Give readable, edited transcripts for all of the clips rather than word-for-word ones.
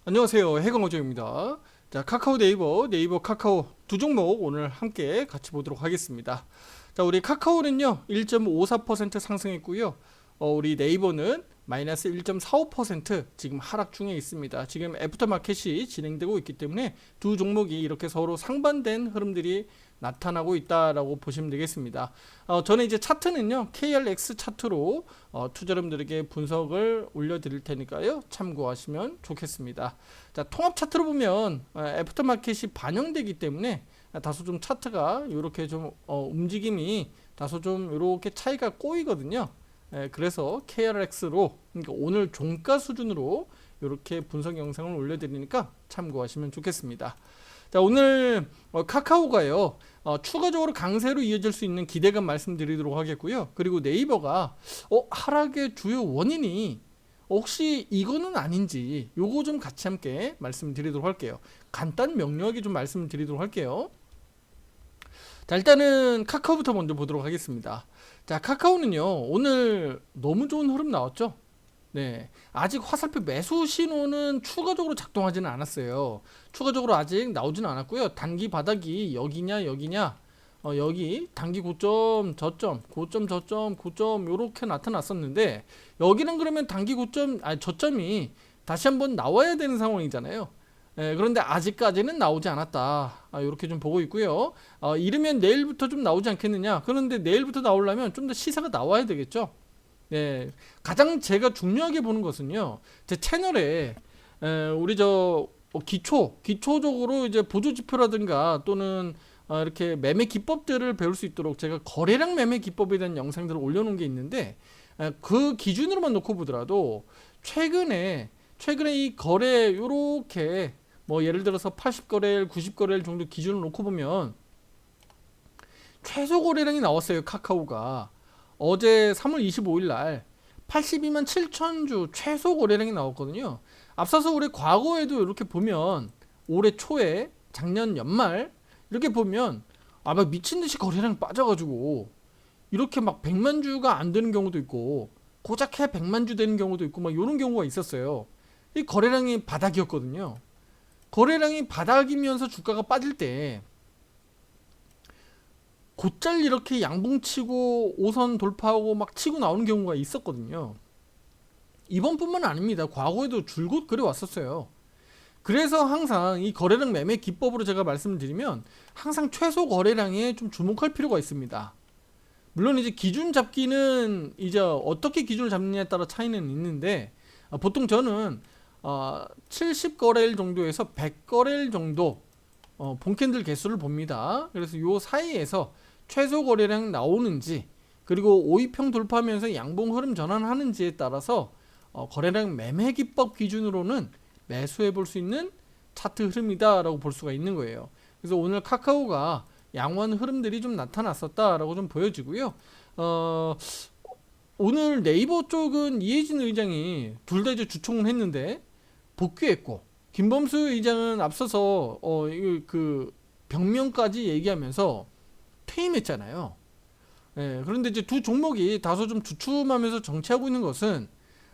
안녕하세요. 해강호정입니다. 자, 카카오 네이버 카카오 두 종목 오늘 함께 같이 보도록 하겠습니다. 자, 우리 카카오는요 1.54% 상승했고요. 우리 네이버는 마이너스 1.45% 지금 하락 중에 있습니다. 지금 애프터마켓이 진행되고 있기 때문에 두 종목이 이렇게 서로 상반된 흐름들이 나타나고 있다라고 보시면 되겠습니다. 저는 이제 차트는요 KRX 차트로 투자자분들에게 분석을 올려드릴 테니까요 참고하시면 좋겠습니다. 자, 통합 차트로 보면 애프터마켓이 반영되기 때문에 다소 좀 차트가 이렇게 좀 움직임이 다소 좀 이렇게 차이가 꼬이거든요. 그래서 KRX로 그러니까 오늘 종가 수준으로 이렇게 분석 영상을 올려드리니까 참고하시면 좋겠습니다. 자, 오늘 카카오가요 추가적으로 강세로 이어질 수 있는 기대감 말씀드리도록 하겠고요. 그리고 네이버가 하락의 주요 원인이 혹시 이거는 아닌지 요거 좀 같이 함께 말씀드리도록 할게요. 간단 명료하게 좀 말씀드리도록 할게요. 자, 일단은 카카오부터 먼저 보도록 하겠습니다. 자, 카카오는요 오늘 너무 좋은 흐름 나왔죠. 네, 아직 화살표 매수 신호는 추가적으로 작동하지는 않았어요. 추가적으로 아직 나오지는 않았고요. 단기 바닥이 여기냐 여기냐, 여기 단기 고점 저점 고점 저점 고점 요렇게 나타났었는데, 여기는 그러면 단기 고점 저점이 다시 한번 나와야 되는 상황이잖아요. 그런데 아직까지는 나오지 않았다. 이렇게 좀 보고 있고요. 이르면 내일부터 좀 나오지 않겠느냐. 그런데 내일부터 나오려면 좀 더 시세가 나와야 되겠죠. 네, 가장 제가 중요하게 보는 것은요, 제 채널에 우리 기초적으로 이제 보조 지표라든가 또는 이렇게 매매 기법들을 배울 수 있도록 제가 거래량 매매 기법에 대한 영상들을 올려놓은 게 있는데, 그 기준으로만 놓고 보더라도 최근에 이 거래 요렇게 뭐 예를 들어서 80거래일 90거래일 정도 기준을 놓고 보면 최소 거래량이 나왔어요. 카카오가 어제 3월 25일 날 82만 7천 주 최소 거래량이 나왔거든요. 앞서서 우리 과거에도 이렇게 보면 올해 초에 작년 연말 이렇게 보면 막 미친 듯이 거래량 빠져가지고 이렇게 막 100만 주가 안 되는 경우도 있고 고작 해 100만 주 되는 경우도 있고 막 이런 경우가 있었어요. 이 거래량이 바닥이었거든요. 거래량이 바닥이면서 주가가 빠질 때 곧잘 이렇게 양봉치고 5선 돌파하고 막 치고 나오는 경우가 있었거든요. 이번뿐만 아닙니다. 과거에도 줄곧 그래 왔었어요. 그래서 항상 이 거래량 매매 기법으로 제가 말씀을 드리면 항상 최소 거래량에 좀 주목할 필요가 있습니다. 물론 이제 기준 잡기는 이제 어떻게 기준을 잡느냐에 따라 차이는 있는데, 보통 저는 70거래일 정도에서 100거래일 정도 본캔들 개수를 봅니다. 그래서 요 사이에서 최소 거래량 나오는지, 그리고 5위평 돌파하면서 양봉 흐름 전환하는지에 따라서 거래량 매매 기법 기준으로는 매수해 볼 수 있는 차트 흐름이다라고 볼 수가 있는 거예요. 그래서 오늘 카카오가 양호한 흐름들이 좀 나타났었다라고 좀 보여지고요. 오늘 네이버 쪽은 이해진 의장이 둘 다 이제 주총을 했는데 복귀했고, 김범수 의장은 앞서서 그 병명까지 얘기하면서 퇴임했잖아요. 그런데 이제 두 종목이 다소 좀 주춤하면서 정체하고 있는 것은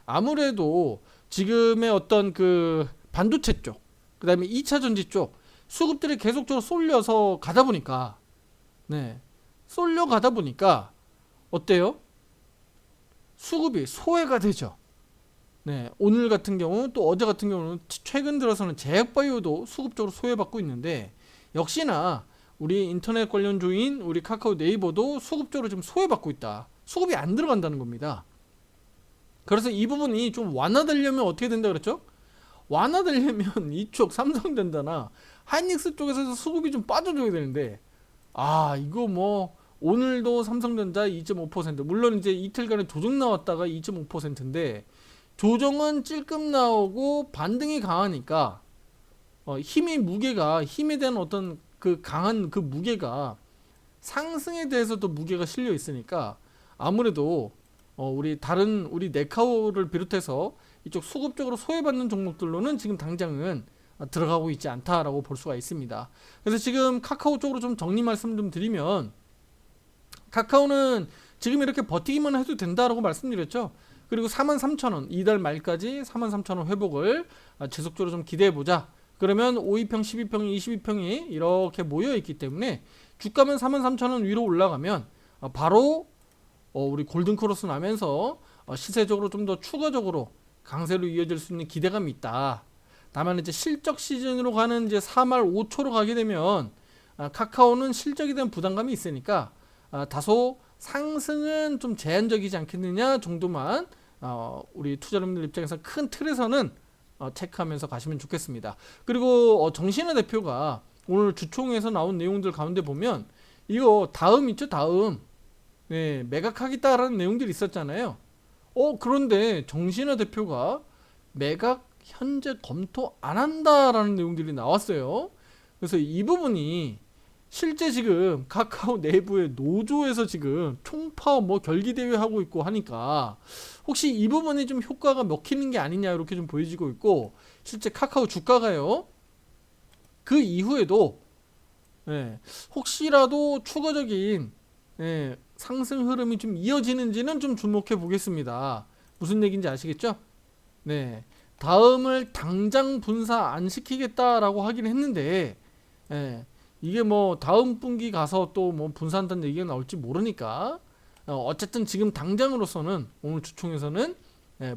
아무래도 지금의 어떤 그 반도체 쪽, 그 다음에 2차 전지 쪽 수급들이 계속적으로 쏠려서 가다 보니까, 쏠려 가다 보니까 어때요? 수급이 소외가 되죠. 오늘 같은 경우 또 어제 같은 경우는 최근 들어서는 제약바이오도 수급적으로 소외받고 있는데, 역시나 우리 인터넷 관련주인 우리 카카오 네이버도 수급적으로 좀 소외받고 있다. 수급이 안 들어간다는 겁니다. 그래서 이 부분이 좀 완화되려면 어떻게 된다 그랬죠? 완화되려면 이쪽 삼성전자나 하이닉스 쪽에서 수급이 좀 빠져줘야 되는데, 이거 뭐 오늘도 삼성전자 2.5%, 물론 이제 이틀간에 조정 나왔다가 2.5%인데 조정은 찔끔 나오고 반등이 강하니까 힘에 대한 어떤 그 강한 그 무게가 상승에 대해서도 무게가 실려 있으니까 아무래도 우리 네카오를 비롯해서 이쪽 수급적으로 소외받는 종목들로는 지금 당장은 들어가고 있지 않다라고 볼 수가 있습니다. 그래서 지금 카카오 쪽으로 좀 정리 말씀 좀 드리면, 카카오는 지금 이렇게 버티기만 해도 된다라고 말씀드렸죠. 그리고 43,000원 이달 말까지 43,000원 회복을 지속적으로 좀 기대해보자. 그러면 5위평, 12평, 22평이 이렇게 모여있기 때문에 주가면 43,000원 위로 올라가면 바로 우리 골든크로스 나면서 시세적으로 좀 더 추가적으로 강세로 이어질 수 있는 기대감이 있다. 다만 이제 실적 시즌으로 가는 이제 4말 5초로 가게 되면 카카오는 실적에 대한 부담감이 있으니까 다소 상승은 좀 제한적이지 않겠느냐 정도만 우리 투자자분들 입장에서 큰 틀에서는 체크하면서 가시면 좋겠습니다. 그리고 정신화 대표가 오늘 주총에서 나온 내용들 가운데 보면 이거 다음 있죠, 다음. 네, 매각하겠다라는 내용들이 있었잖아요. 그런데 정신화 대표가 매각 현재 검토 안 한다라는 내용들이 나왔어요. 그래서 이 부분이 실제 지금 카카오 내부의 노조에서 지금 총파업 결기대회 하고 있고 하니까 혹시 이 부분이 좀 효과가 먹히는 게 아니냐 이렇게 좀 보여지고 있고, 실제 카카오 주가가요 그 이후에도 혹시라도 추가적인 상승 흐름이 좀 이어지는지는 좀 주목해 보겠습니다. 무슨 얘기인지 아시겠죠? 네, 다음을 당장 분사 안 시키겠다라고 하긴 했는데 이게 다음 분기 가서 또 분사한다는 얘기가 나올지 모르니까 어쨌든 지금 당장으로서는 오늘 주총에서는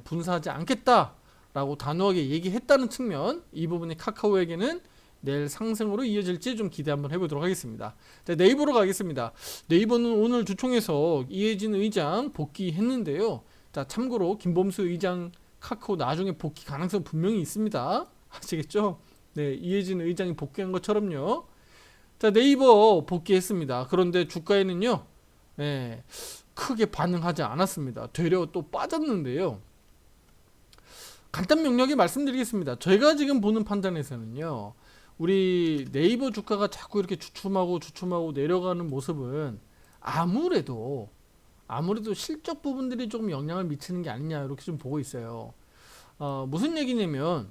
분사하지 않겠다라고 단호하게 얘기했다는 측면, 이 부분이 카카오에게는 내일 상승으로 이어질지 좀 기대 한번 해보도록 하겠습니다. 자, 네이버로 가겠습니다. 네이버는 오늘 주총에서 이해진 의장 복귀했는데요. 자, 참고로 김범수 의장 카카오 나중에 복귀 가능성 분명히 있습니다. 아시겠죠? 네, 이해진 의장이 복귀한 것처럼요. 자, 네이버 복귀했습니다. 그런데 주가에는요 크게 반응하지 않았습니다. 되려 또 빠졌는데요. 간단 명료하게 말씀드리겠습니다. 저희가 지금 보는 판단에서는요, 우리 네이버 주가가 자꾸 이렇게 주춤하고 내려가는 모습은 아무래도 실적 부분들이 조금 영향을 미치는 게 아니냐 이렇게 좀 보고 있어요. 무슨 얘기냐면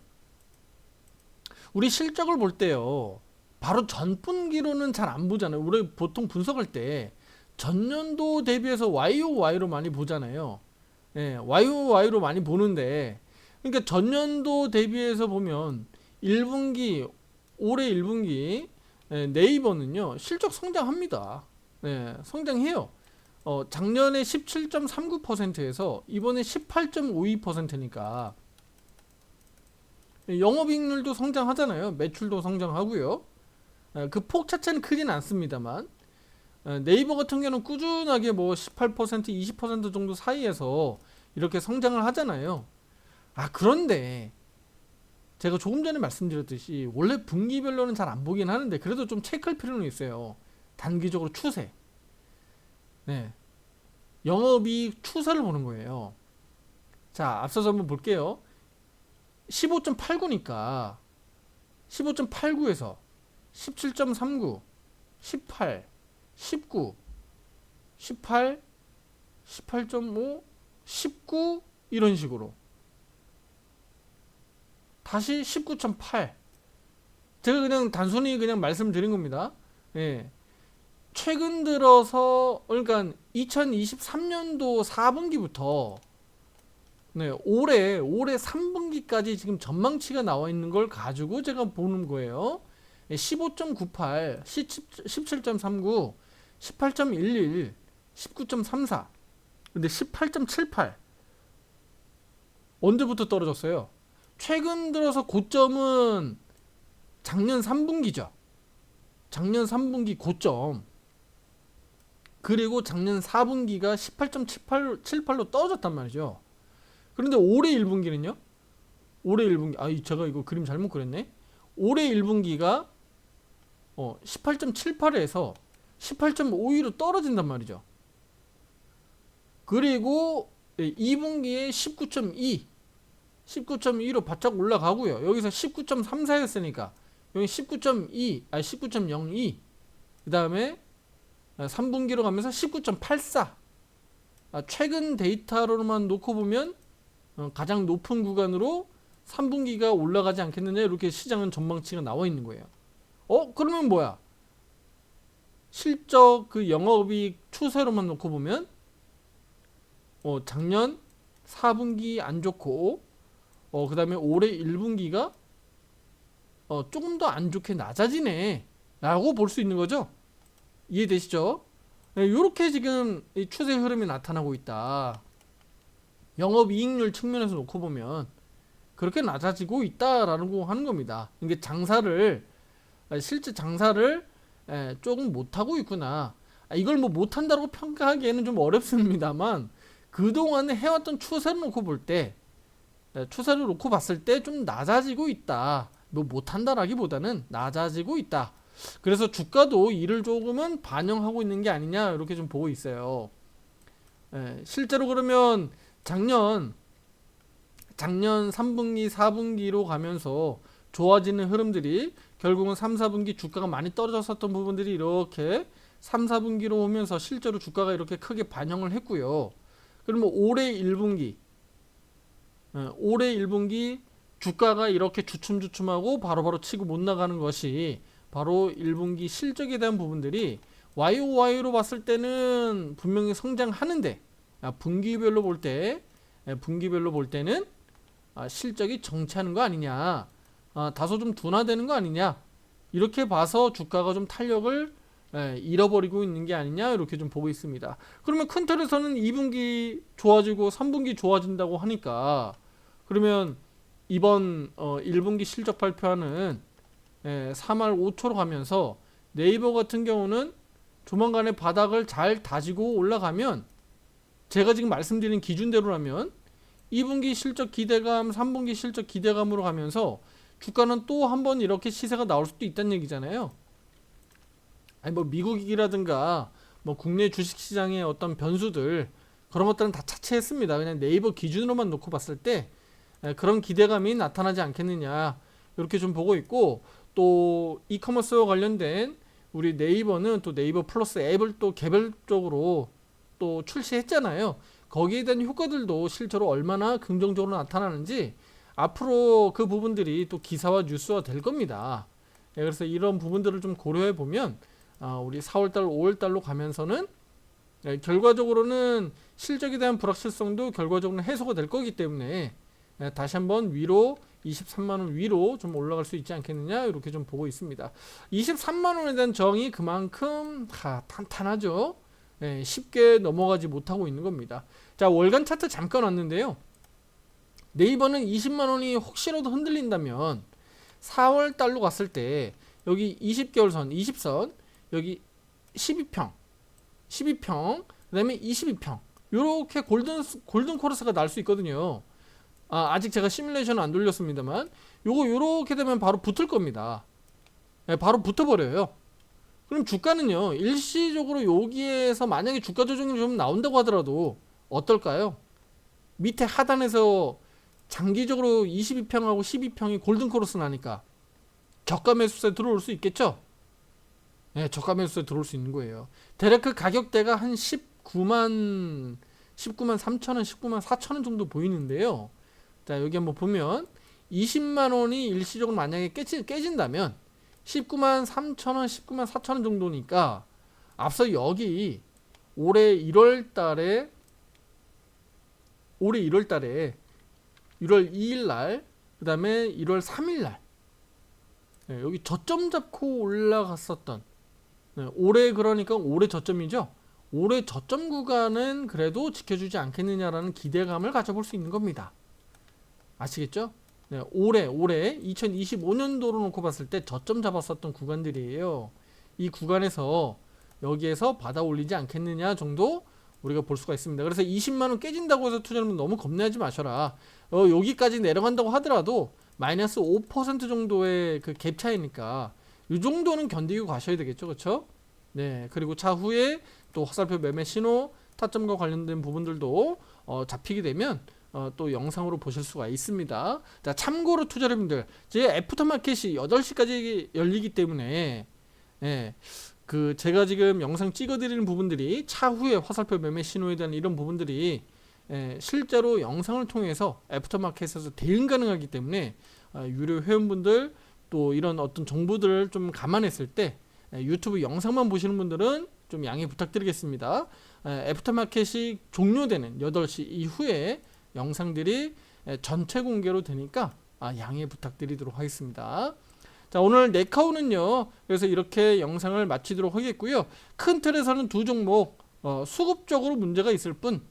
우리 실적을 볼 때요, 바로 전분기로는 잘 안 보잖아요. 우리 보통 분석할 때 전년도 대비해서 YOY로 많이 보잖아요. YOY로 많이 보는데, 그러니까 전년도 대비해서 보면 1분기, 올해 1분기 네이버는요 실적 성장합니다. 성장해요. 작년에 17.39%에서 이번에 18.52%니까 영업이익률도 성장하잖아요. 매출도 성장하고요. 그 폭 자체는 크진 않습니다만 네이버 같은 경우는 꾸준하게 18%, 20% 정도 사이에서 이렇게 성장을 하잖아요. 그런데 제가 조금 전에 말씀드렸듯이 원래 분기별로는 잘 안 보긴 하는데 그래도 좀 체크할 필요는 있어요. 단기적으로 추세. 영업이익 추세를 보는 거예요. 자, 앞서서 한번 볼게요. 15.89니까 15.89에서 17.39, 18, 19, 18, 18.5, 19 이런 식으로 다시 19.8. 제가 그냥 단순히 그냥 말씀드린 겁니다. 최근 들어서 그러니까 2023년도 4분기부터 올해 3분기까지 지금 전망치가 나와 있는 걸 가지고 제가 보는 거예요. 15.98, 17.39, 18.11, 19.34. 근데 18.78 언제부터 떨어졌어요? 최근 들어서 고점은 작년 3분기죠. 작년 3분기 고점. 그리고 작년 4분기가 18.78로 떨어졌단 말이죠. 그런데 올해 1분기는요? 올해 1분기, 제가 이거 그림 잘못 그렸네. 올해 1분기가 18.78에서 18.52로 떨어진단 말이죠. 그리고 2분기에 19.2로 바짝 올라가고요. 여기서 19.34였으니까 여기 19.02, 그 다음에 3분기로 가면서 19.84. 최근 데이터로만 놓고 보면 가장 높은 구간으로 3분기가 올라가지 않겠느냐 이렇게 시장은 전망치가 나와 있는 거예요. 그러면 뭐야? 실적 그 영업이익 추세로만 놓고 보면 작년 4분기 안 좋고 그 다음에 올해 1분기가 조금 더 안 좋게 낮아지네 라고 볼 수 있는 거죠. 이해되시죠? 네, 이렇게 지금 이 추세 흐름이 나타나고 있다. 영업이익률 측면에서 놓고 보면 그렇게 낮아지고 있다라는 거 하는 겁니다. 이게 실제 장사를 조금 못하고 있구나. 이걸 뭐 못한다고 평가하기에는 좀 어렵습니다만 그동안에 해왔던 추세를 놓고 볼 때, 추세를 놓고 봤을 때 좀 낮아지고 있다. 뭐 못한다라기보다는 낮아지고 있다. 그래서 주가도 이를 조금은 반영하고 있는 게 아니냐 이렇게 좀 보고 있어요. 실제로 그러면 작년 3분기, 4분기로 가면서 좋아지는 흐름들이 결국은 3, 4분기 주가가 많이 떨어졌었던 부분들이 이렇게 3, 4분기로 오면서 실제로 주가가 이렇게 크게 반영을 했고요. 그러면 올해 1분기 주가가 이렇게 주춤주춤하고 바로바로 치고 못 나가는 것이 바로 1분기 실적에 대한 부분들이 YOY로 봤을 때는 분명히 성장하는데 분기별로 볼 때는 실적이 정체하는 거 아니냐, 다소 좀 둔화되는 거 아니냐, 이렇게 봐서 주가가 좀 탄력을 잃어버리고 있는 게 아니냐 이렇게 좀 보고 있습니다. 그러면 큰 틀에서는 2분기 좋아지고 3분기 좋아진다고 하니까 그러면 이번 1분기 실적 발표하는 3월 5초로 가면서 네이버 같은 경우는 조만간에 바닥을 잘 다지고 올라가면 제가 지금 말씀드린 기준대로라면 2분기 실적 기대감, 3분기 실적 기대감으로 가면서 주가는 또 한 번 이렇게 시세가 나올 수도 있다는 얘기잖아요. 아니 뭐 미국이라든가 뭐 국내 주식시장의 어떤 변수들 그런 것들은 다 차치했습니다. 그냥 네이버 기준으로만 놓고 봤을 때 그런 기대감이 나타나지 않겠느냐 이렇게 좀 보고 있고, 또 이커머스와 관련된 우리 네이버는 또 네이버 플러스 앱을 또 개별적으로 또 출시했잖아요. 거기에 대한 효과들도 실제로 얼마나 긍정적으로 나타나는지 앞으로 그 부분들이 또 기사와 뉴스화 될 겁니다. 그래서 이런 부분들을 좀 고려해 보면 우리 4월달, 5월달로 가면서는 결과적으로는 실적에 대한 불확실성도 결과적으로는 해소가 될 거기 때문에 다시 한번 위로 23만원 위로 좀 올라갈 수 있지 않겠느냐 이렇게 좀 보고 있습니다. 23만원에 대한 저항이 그만큼 탄탄하죠. 쉽게 넘어가지 못하고 있는 겁니다. 자, 월간 차트 잠깐 왔는데요. 네이버는 20만원이 혹시라도 흔들린다면 4월달로 갔을 때 여기 20개월선 20선 여기 12평 그 다음에 22평 요렇게 골든 코러스가 날 수 있거든요. 아직 제가 시뮬레이션은 안 돌렸습니다만 요렇게 되면 바로 붙을 겁니다. 바로 붙어버려요. 그럼 주가는요 일시적으로 여기에서 만약에 주가 조정이 좀 나온다고 하더라도 어떨까요? 밑에 하단에서 장기적으로 22평하고 12평이 골든 코러스 나니까 저가 매수세 들어올 수 있겠죠? 저가 매수세 들어올 수 있는 거예요. 대략 그 가격대가 한 19만 3천원, 19만 4천원 정도 보이는데요. 자, 여기 한번 보면 20만원이 일시적으로 만약에 깨진다면 19만 3천원, 19만 4천원 정도니까 앞서 여기 올해 1월달에 1월 2일날 그 다음에 1월 3일날 여기 저점 잡고 올라갔었던 올해 그러니까 올해 저점이죠. 올해 저점 구간은 그래도 지켜주지 않겠느냐라는 기대감을 가져볼 수 있는 겁니다. 아시겠죠? 올해 2025년도로 놓고 봤을 때 저점 잡았었던 구간들이에요. 이 구간에서 여기에서 받아 올리지 않겠느냐 정도 우리가 볼 수가 있습니다. 그래서 20만원 깨진다고 해서 투자하면 너무 겁내지 마셔라. 여기까지 내려간다고 하더라도 마이너스 5% 정도의 그 갭 차이니까 이 정도는 견디고 가셔야 되겠죠. 그렇죠? 네. 그리고 차후에 또 화살표 매매 신호 타점과 관련된 부분들도 잡히게 되면 또 영상으로 보실 수가 있습니다. 자, 참고로 투자자분들, 제 애프터마켓이 8시까지 열리기 때문에 그 제가 지금 영상 찍어드리는 부분들이 차후에 화살표 매매 신호에 대한 이런 부분들이 실제로 영상을 통해서 애프터마켓에서 대응 가능하기 때문에 유료 회원분들 또 이런 어떤 정보들을 좀 감안했을 때 유튜브 영상만 보시는 분들은 좀 양해 부탁드리겠습니다. 애프터마켓이 종료되는 8시 이후에 영상들이 전체 공개로 되니까 양해 부탁드리도록 하겠습니다. 자, 오늘 네카오는요, 그래서 이렇게 영상을 마치도록 하겠고요. 큰 틀에서는 두 종목 수급적으로 문제가 있을 뿐,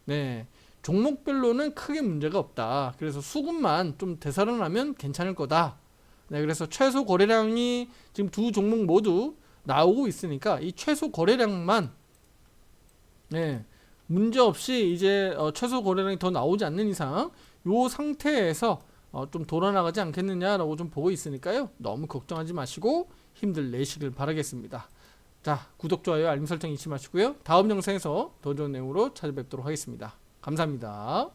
네, 종목별로는 크게 문제가 없다. 그래서 수급만 좀 되살아나면 괜찮을 거다. 네, 그래서 최소 거래량이 지금 두 종목 모두 나오고 있으니까 이 최소 거래량만, 네, 문제 없이 이제 최소 거래량이 더 나오지 않는 이상 요 상태에서 좀 돌아나가지 않겠느냐라고 좀 보고 있으니까요. 너무 걱정하지 마시고 힘들 내시길 바라겠습니다. 자, 구독, 좋아요, 알림 설정 잊지 마시고요. 다음 영상에서 더 좋은 내용으로 찾아뵙도록 하겠습니다. 감사합니다.